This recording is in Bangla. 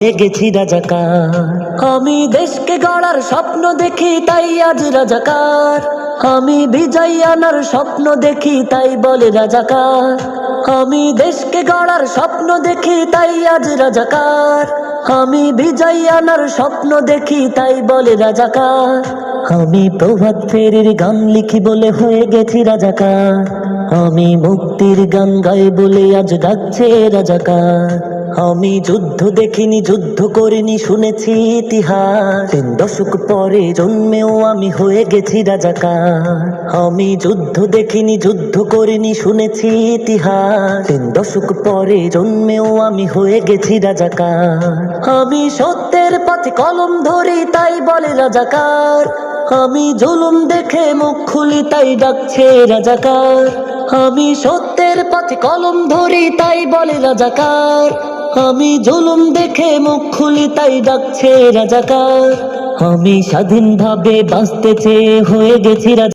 গেছি রাজাকার। আমি দেশকে গড়ার স্বপ্ন দেখি তাই আজ রাজাকার। আমি বিজয় আনার স্বপ্ন দেখি তাই বলে রাজাকার। আমি দেশকে গড়ার স্বপ্ন দেখি তাই আজ রাজাকার। আমি বিজয় আনার স্বপ্ন দেখি তাই বলে রাজাকার। আমি প্রভাত ফেরির গান লিখি বলে হয়ে গেছি রাজাকার। আমি মুক্তির গান গাই বলে আজ ডাকছে রাজাকার। আমি যুদ্ধ দেখিনি, যুদ্ধ করিনি, শুনেছি ইতিহাস। 3 দশক পরে জন্মেও আমি হয়ে গেছি রাজাকার। আমি যুদ্ধ দেখিনি, যুদ্ধ করিনি, শুনেছি ইতিহাস। 3 দশক পরে জন্মেও আমি হয়ে গেছি রাজাকার। আমি সত্যের পথে কলম ধরি তাই বলে রাজাকার। আমি জুলুম দেখে মুখ খুলি তাই ডাকছে রাজাকার। আমি সত্যের পথে কলম ধরি তাই বলে রাজাকার। আমি জুলুম দেখে মুখ খুলি তাই ডাকছে রাজাকার। আমি স্বাধীনভাবে বাঁচতে চেয়ে হয়ে গেছি রাজাকার।